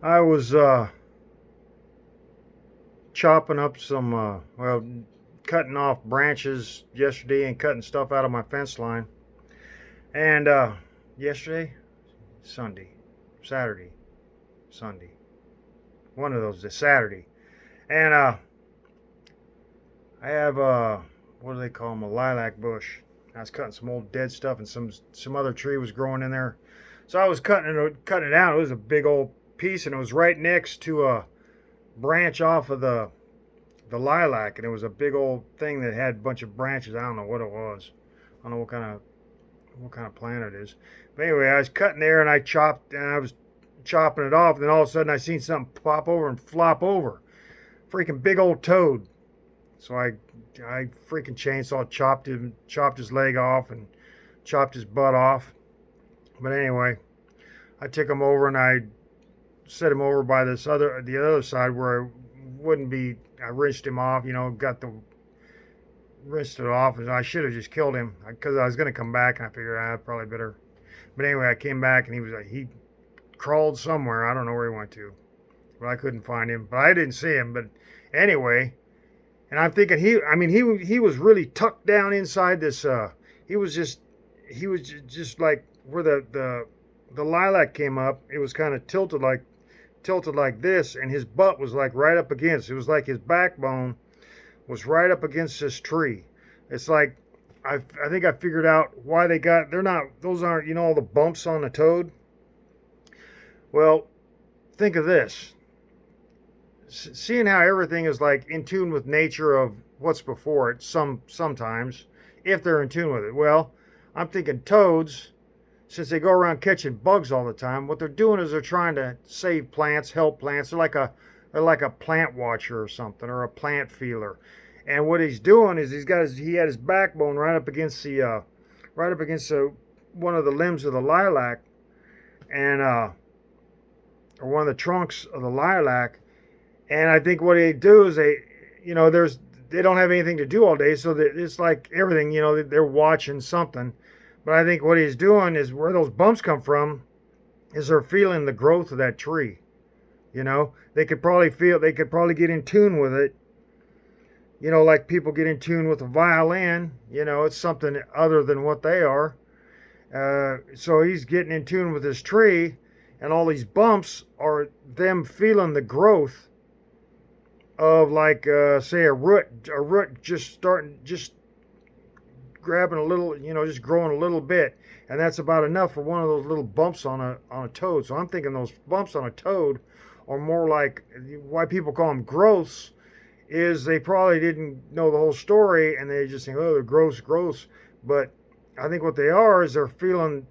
I was chopping up some, cutting off branches yesterday and cutting stuff out of my fence line. And yesterday, Sunday, Saturday, Sunday, one of those days, Saturday. And I have what do they call them? A lilac bush. I was cutting some old dead stuff, and some other tree was growing in there. So I was cutting it out. It was a big old piece, and it was right next to a branch off of the lilac, and it was a big old thing that had a bunch of branches. I don't know what it was. I don't know what kind of plant it is. But anyway, I was cutting there, and I was chopping it off, and then all of a sudden I seen something pop over and flop over. Freaking big old toad. So I freaking chainsaw chopped his leg off and chopped his butt off. But anyway, I took him over and I set him over by the other side where I wouldn't be. I rinsed him off, got the rinsed it off. And I should have just killed him because I was going to come back, and I figured I probably better. But anyway, I came back and he crawled somewhere. I don't know where he went to, but I couldn't find him. But I didn't see him. But anyway, and I'm thinking he was really tucked down inside this. He was just like where the lilac came up. It was kind of tilted like this, and his butt was like right up against. It was like his backbone was right up against this tree. It's like I think I figured out why they're not, those aren't, all the bumps on the toad. Well, think of this. Seeing how everything is like in tune with nature of what's before it, sometimes, if they're in tune with it. Well, I'm thinking toads, since they go around catching bugs all the time, what they're doing is they're trying to save plants, help plants. They're like a plant watcher or something, or a plant feeler. And what he's doing is he had his backbone right up against one of the limbs of the lilac, and or one of the trunks of the lilac. And I think what they do is they don't have anything to do all day, so that it's like everything, they're watching something. But I think what he's doing is where those bumps come from is they're feeling the growth of that tree. They could probably get in tune with it. Like people get in tune with a violin. It's something other than what they are. So he's getting in tune with this tree, and all these bumps are them feeling the growth of, like, say a root just grabbing a little, just growing a little bit, and that's about enough for one of those little bumps on a toad. So I'm thinking those bumps on a toad are more like, why people call them growths is they probably didn't know the whole story, and they just think, oh, they're gross. But I think what they are is they're feeling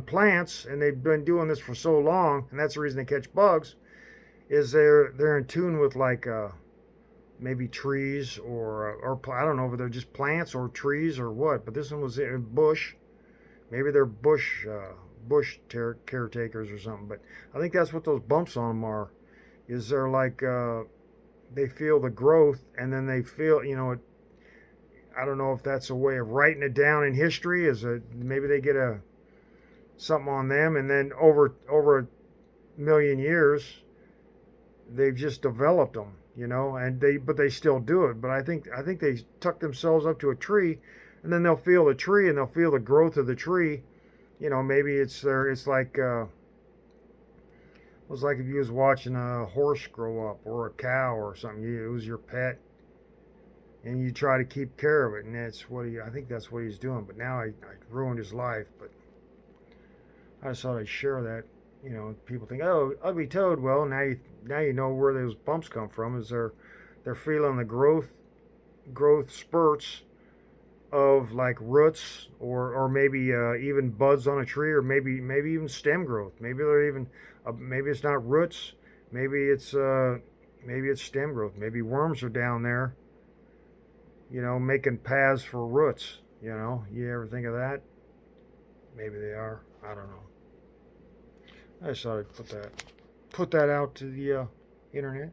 plants, and they've been doing this for so long, and that's the reason they catch bugs. Is they're in tune with, like, maybe trees or I don't know if they're just plants or trees or what. But this one was a bush. Maybe they're bush caretakers or something. But I think that's what those bumps on them are. Is they're like they feel the growth, and then they feel, I don't know if that's a way of writing it down in history. Maybe they get something on them, and then over a million years they've just developed them, but they still do it. But I think they tuck themselves up to a tree, and then they'll feel the tree, and they'll feel the growth of the tree. Maybe it's like it was like if you was watching a horse grow up, or a cow or something. It was your pet, and you try to keep care of it, and I think that's what he's doing. But now I ruined his life. But I just thought I'd share that. People think, oh, ugly toad. Well, now you know where those bumps come from. Is they're feeling the growth spurts of, like, roots, or maybe even buds on a tree, or maybe even stem growth. Maybe it's not roots. Maybe it's stem growth. Maybe worms are down there, making paths for roots. You ever think of that? Maybe they are. I don't know. I just thought I'd put that out to the internet.